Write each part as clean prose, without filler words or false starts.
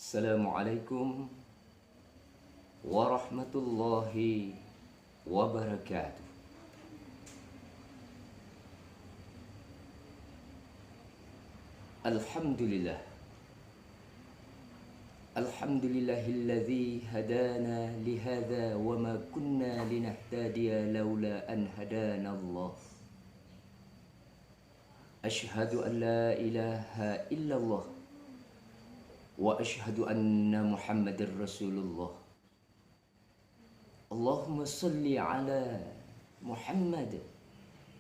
Assalamualaikum warahmatullahi wabarakatuh. Alhamdulillah. Alhamdulillahilladzi hadana lihadza wa ma kunna linahtadiya laula an hadana Allah. Asyhadu an la ilaha illallah wa asyhadu anna Muhammadar Rasulullah. Allahumma salli ala Muhammad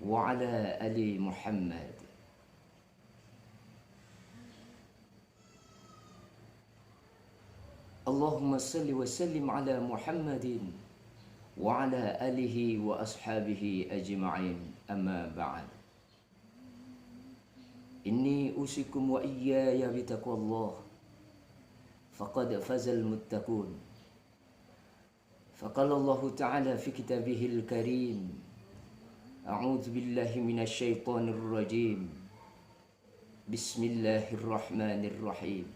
wa ala ali Muhammad. Allahumma salli wa sallim ala Muhammadin wa ala alihi wa ashabihi ajma'in, amma ba'd. Inni usikum wa iyaya bitaqwallah, faqad fazal muttaqun. Faqala Allah Ta'ala fi kitabihil karim, a'udzu billahi minasy syaithanir rajim. Bismillahirrahmanirrahim.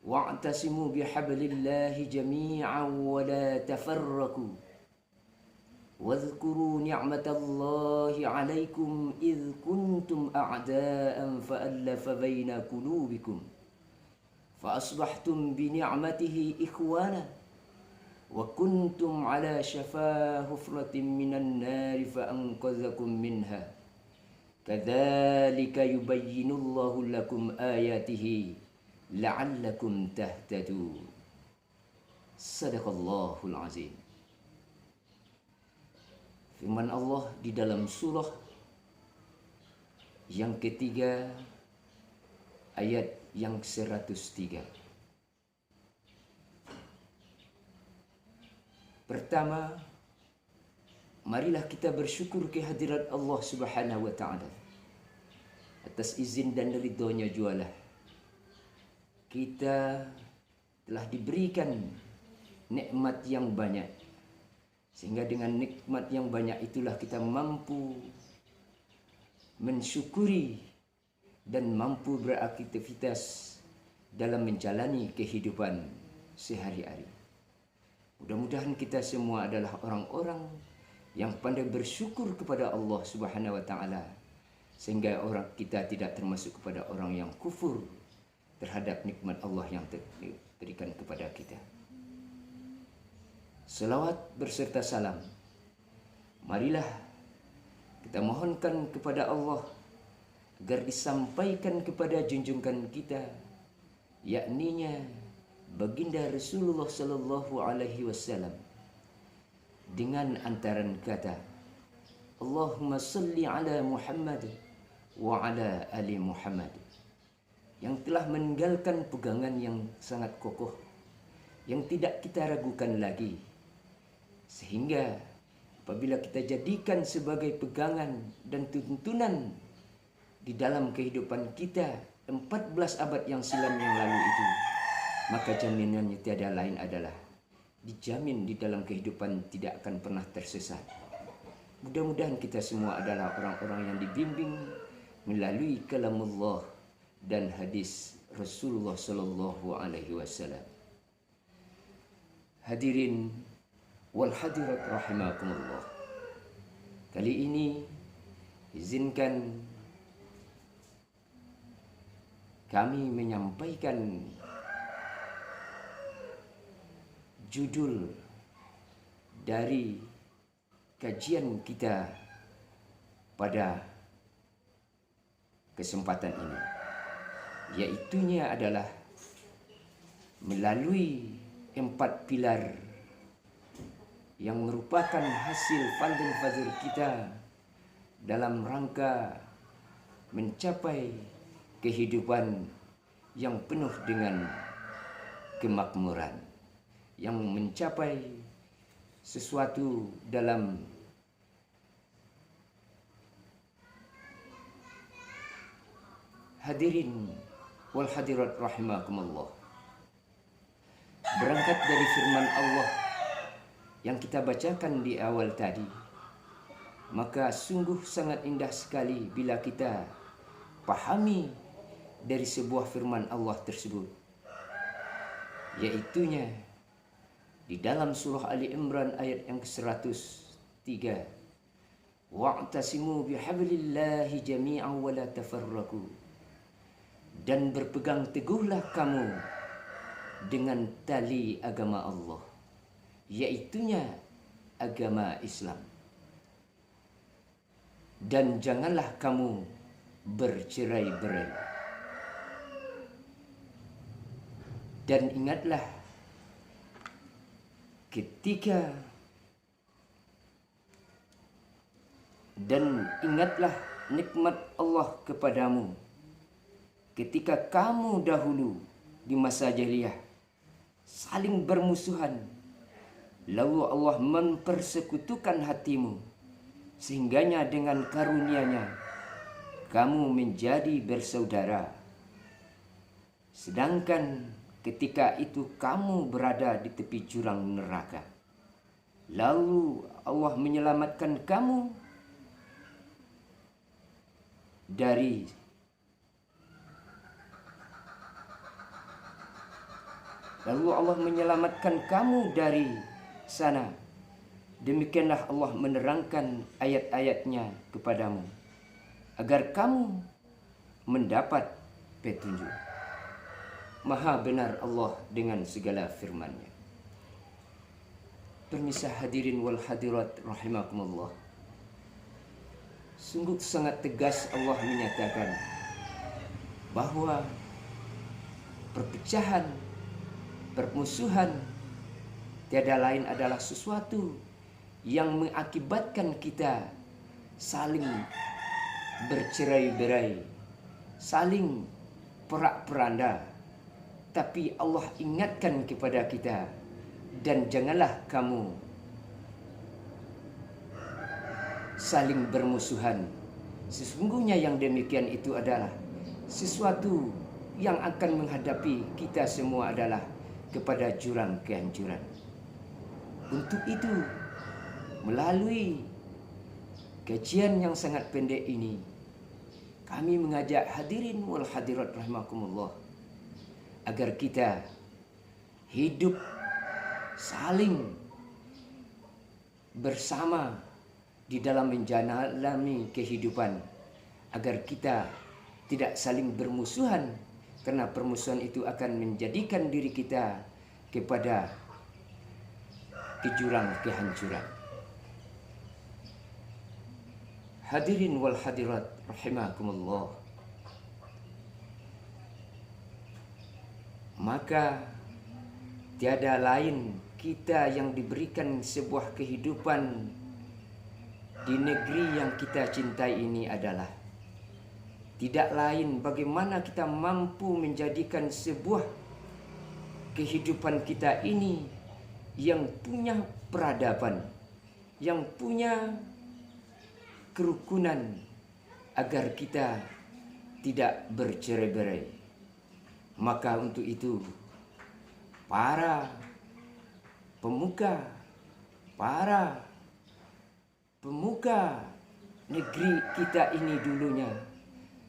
Wa'tasimu bihablillahi jami'an wa la tafarraqu. واذكروا نعمة الله عليكم إذ كنتم أعداء فألف بين قلوبكم فأصبحتم بنعمته إخوانا وكنتم على شفا حفرة من النار فأنقذكم منها كذلك يبين الله لكم آياته لعلكم تهتدون. صدق الله العظيم. Firman Allah di dalam surah yang ketiga, ayat yang 103. Pertama, marilah kita bersyukur kehadirat Allah Subhanahu wa Ta'ala. Atas izin dan ridhonya jualah kita telah diberikan nikmat yang banyak, sehingga dengan nikmat yang banyak itulah kita mampu mensyukuri dan mampu beraktivitas dalam menjalani kehidupan sehari-hari. Mudah-mudahan kita semua adalah orang-orang yang pandai bersyukur kepada Allah Subhanahu wa Ta'ala, sehingga orang kita tidak termasuk kepada orang yang kufur terhadap nikmat Allah yang diberikan kepada kita. Selawat berserta salam, marilah kita mohonkan kepada Allah agar disampaikan kepada junjungan kita, yakninya baginda Rasulullah sallallahu alaihi wasallam, dengan antaran kata Allahumma salli ala Muhammad wa ala ali Muhammad, yang telah meninggalkan pegangan yang sangat kokoh yang tidak kita ragukan lagi, sehingga apabila kita jadikan sebagai pegangan dan tuntunan di dalam kehidupan kita 14 abad yang silam yang lalu itu, maka jaminannya tiada lain adalah dijamin di dalam kehidupan tidak akan pernah tersesat. Mudah-mudahan kita semua adalah orang-orang yang dibimbing melalui kalamullah dan hadis Rasulullah sallallahu alaihi wasallam. Hadirin wal hadirat rahimakumullah. Kali ini izinkan kami menyampaikan judul dari kajian kita pada kesempatan ini, yaitunya adalah melalui 4 pilar yang merupakan hasil pandang fazil kita dalam rangka mencapai kehidupan yang penuh dengan kemakmuran, yang mencapai sesuatu dalam hadirin wal hadirat rahimakumullah. Berangkat dari firman Allah yang kita bacakan di awal tadi, maka sungguh sangat indah sekali bila kita pahami dari sebuah firman Allah tersebut, yaitunya di dalam surah Ali Imran ayat yang ke-103, wa'tasimu bihablillahi jami'an wa la tafarraqu, dan berpegang teguhlah kamu dengan tali agama Allah, yaitunya agama Islam, dan janganlah kamu bercerai-berai. Dan ingatlah ketika nikmat Allah kepadamu ketika kamu dahulu di masa jahiliyah saling bermusuhan, lalu Allah mempersekutukan hatimu sehingganya dengan karunia-Nya kamu menjadi bersaudara. Sedangkan ketika itu kamu berada di tepi jurang neraka, lalu Allah menyelamatkan kamu dari sana. Demikianlah Allah menerangkan ayat-ayat-Nya kepadamu agar kamu mendapat petunjuk. Maha benar Allah dengan segala firman-Nya. Permisa hadirin wal hadirat rahimakumullah. Sungguh sangat tegas Allah menyatakan bahwa perpecahan, permusuhan tiada lain adalah sesuatu yang mengakibatkan kita saling bercerai-berai, saling perak-peranda. Tapi Allah ingatkan kepada kita, dan janganlah kamu saling bermusuhan. Sesungguhnya yang demikian itu adalah sesuatu yang akan menghadapi kita semua adalah kepada jurang kehancuran. Untuk itu, melalui kajian yang sangat pendek ini, kami mengajak hadirin wal hadirat rahimakumullah agar kita hidup saling bersama di dalam menjalani kehidupan, agar kita tidak saling bermusuhan, karena permusuhan itu akan menjadikan diri kita kepada jurang kehancuran. Hadirin wal hadirat rahimakumullah. Maka tiada lain kita yang diberikan sebuah kehidupan di negeri yang kita cintai ini adalah tidak lain bagaimana kita mampu menjadikan sebuah kehidupan kita ini yang punya peradaban, yang punya kerukunan, agar kita tidak bercerai-berai. Maka untuk itu para pemuka negeri kita ini dulunya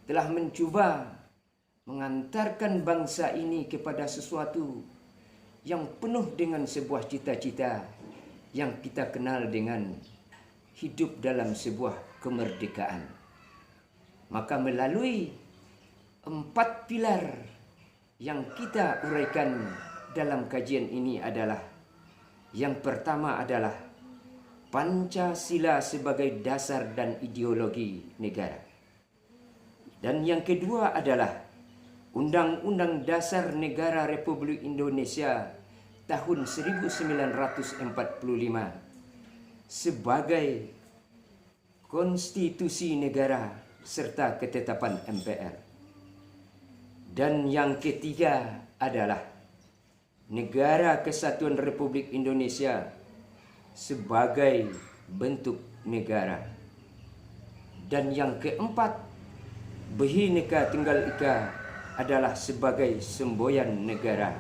telah mencoba mengantarkan bangsa ini kepada sesuatu yang penuh dengan sebuah cita-cita yang kita kenal dengan hidup dalam sebuah kemerdekaan. Maka melalui 4 pilar yang kita uraikan dalam kajian ini adalah, yang pertama adalah Pancasila sebagai dasar dan ideologi negara. Dan yang kedua adalah Undang-Undang Dasar Negara Republik Indonesia tahun 1945 sebagai konstitusi negara serta ketetapan MPR. Dan yang ketiga adalah Negara Kesatuan Republik Indonesia sebagai bentuk negara. Dan yang keempat, Bhinneka Tunggal Ika adalah sebagai semboyan negara.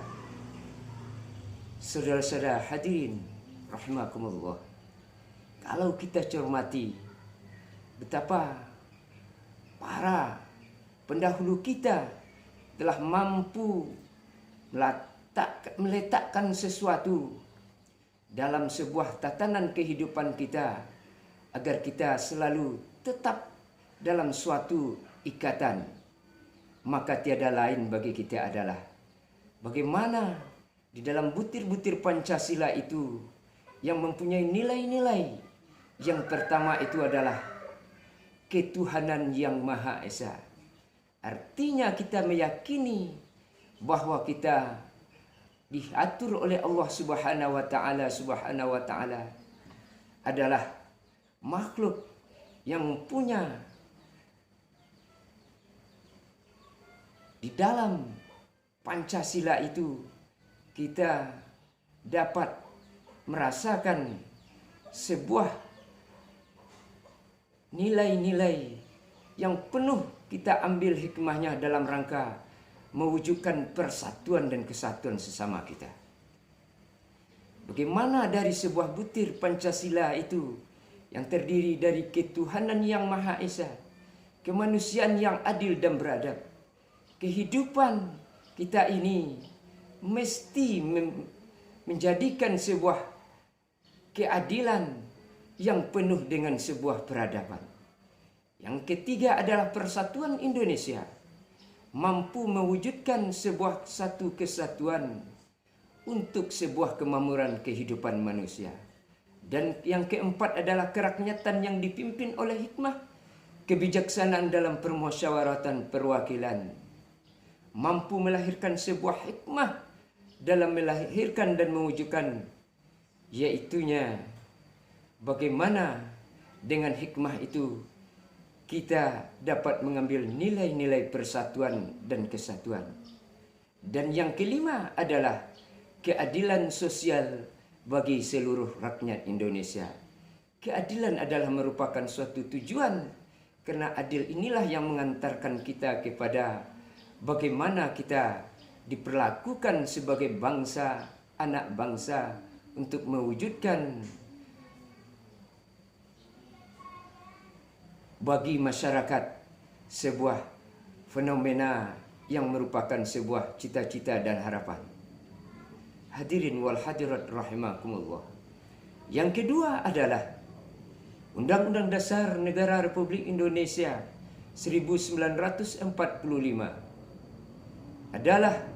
Saudara-saudara hadirin rahimakumullah, kalau kita cermati betapa para pendahulu kita telah mampu meletakkan sesuatu dalam sebuah tatanan kehidupan kita agar kita selalu tetap dalam suatu ikatan, maka tiada lain bagi kita adalah bagaimana di dalam butir-butir Pancasila itu yang mempunyai nilai-nilai. Yang pertama itu adalah ketuhanan yang Maha Esa. Artinya kita meyakini bahwa kita diatur oleh Allah Subhanahu wa taala adalah makhluk yang punya di dalam Pancasila itu kita dapat merasakan sebuah nilai-nilai yang penuh kita ambil hikmahnya dalam rangka mewujudkan persatuan dan kesatuan sesama kita. Bagaimana dari sebuah butir Pancasila itu yang terdiri dari ketuhanan yang Maha Esa, kemanusiaan yang adil dan beradab, kehidupan kita ini mesti menjadikan sebuah keadilan yang penuh dengan sebuah peradaban. Yang ketiga adalah persatuan Indonesia, mampu mewujudkan sebuah satu kesatuan untuk sebuah kemakmuran kehidupan manusia. Dan yang keempat adalah kerakyatan yang dipimpin oleh hikmah, kebijaksanaan dalam permusyawaratan perwakilan, mampu melahirkan sebuah hikmah dalam melahirkan dan mewujudkan, yaitunya bagaimana dengan hikmah itu kita dapat mengambil nilai-nilai persatuan dan kesatuan. Dan yang kelima adalah keadilan sosial bagi seluruh rakyat Indonesia. Keadilan adalah merupakan suatu tujuan, karena adil inilah yang mengantarkan kita kepada bagaimana kita diperlakukan sebagai bangsa, anak bangsa, untuk mewujudkan bagi masyarakat sebuah fenomena yang merupakan sebuah cita-cita dan harapan. Hadirin wal hadirat rahimakumullah. Yang kedua adalah Undang-Undang Dasar Negara Republik Indonesia 1945 adalah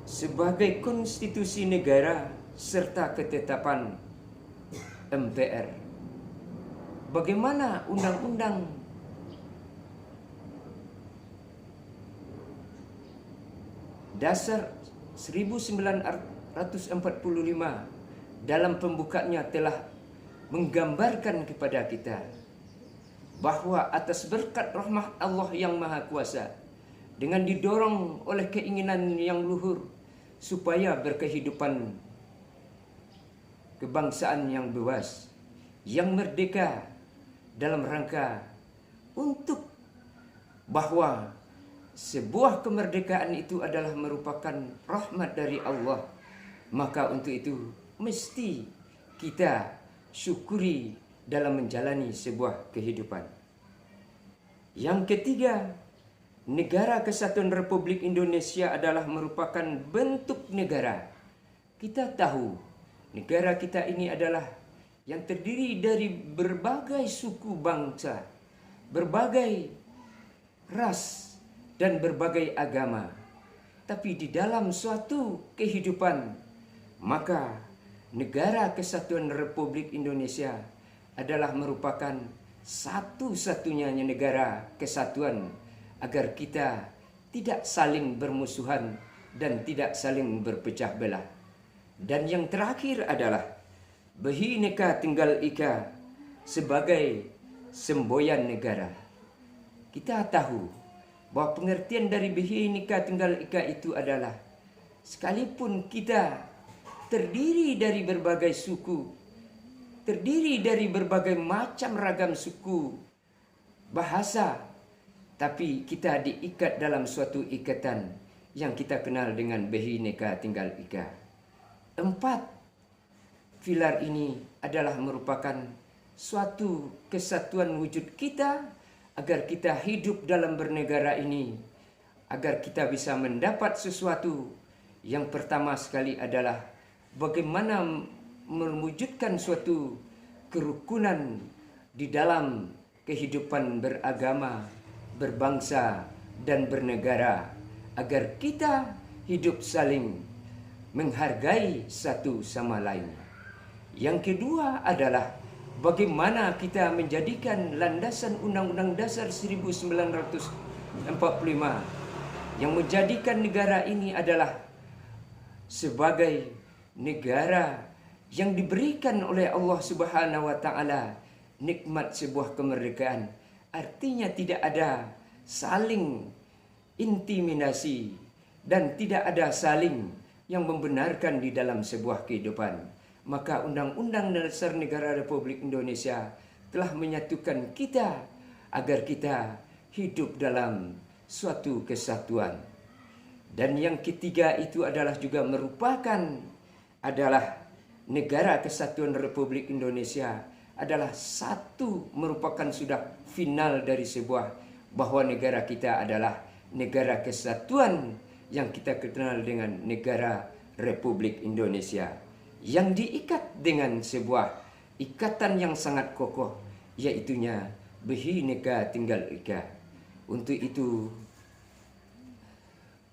sebagai konstitusi negara serta ketetapan MPR. Bagaimana Undang-Undang Dasar 1945 dalam pembukanya telah menggambarkan kepada kita bahwa atas berkat rahmat Allah yang Maha Kuasa, dengan didorong oleh keinginan yang luhur supaya berkehidupan kebangsaan yang bebas, yang merdeka, dalam rangka untuk bahwa sebuah kemerdekaan itu adalah merupakan rahmat dari Allah, maka untuk itu mesti kita syukuri dalam menjalani sebuah kehidupan. Yang ketiga, Negara Kesatuan Republik Indonesia adalah merupakan bentuk negara. Kita tahu negara kita ini adalah yang terdiri dari berbagai suku bangsa, berbagai ras, dan berbagai agama. Tapi di dalam suatu kehidupan, maka Negara Kesatuan Republik Indonesia adalah merupakan satu-satunya negara kesatuan agar kita tidak saling bermusuhan dan tidak saling berpecah belah. Dan yang terakhir adalah Bhinneka Tunggal Ika sebagai semboyan negara. Kita tahu bahwa pengertian dari Bhinneka Tunggal Ika itu adalah sekalipun kita terdiri dari berbagai suku, terdiri dari berbagai macam ragam suku, bahasa, tapi kita diikat dalam suatu ikatan yang kita kenal dengan Bhinneka Tunggal Ika. 4 pilar ini adalah merupakan suatu kesatuan wujud kita agar kita hidup dalam bernegara ini, agar kita bisa mendapat sesuatu. Yang pertama sekali adalah bagaimana mewujudkan suatu kerukunan di dalam kehidupan beragama, berbangsa, dan bernegara, agar kita hidup saling menghargai satu sama lain. Yang kedua adalah bagaimana kita menjadikan landasan Undang-Undang Dasar 1945 yang menjadikan negara ini adalah sebagai negara yang diberikan oleh Allah Subhanahu wa taala nikmat sebuah kemerdekaan. Artinya tidak ada saling intimidasi dan tidak ada saling yang membenarkan di dalam sebuah kehidupan. Maka Undang-Undang Dasar Negara Republik Indonesia telah menyatukan kita agar kita hidup dalam suatu kesatuan. Dan yang ketiga itu adalah juga merupakan negara kesatuan Republik Indonesia adalah merupakan sudah final dari sebuah bahwa negara kita adalah negara kesatuan yang kita kenal dengan negara Republik Indonesia, yang diikat dengan sebuah ikatan yang sangat kokoh, yaitunya Bhinneka Tunggal Ika. Untuk itu,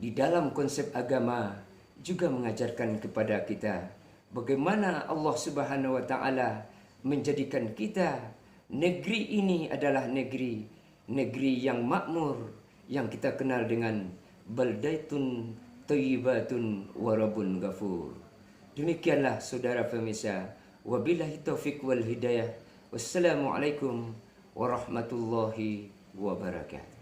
di dalam konsep agama juga mengajarkan kepada kita bagaimana Allah Subhanahu wa taala menjadikan kita negeri ini adalah negeri yang makmur, yang kita kenal dengan baldatun thayyibatun wa rabbun ghafur. Demikianlah saudara pemirsa, wabillahi taufiq wal hidayah. Wassalamualaikum warahmatullahi wabarakatuh.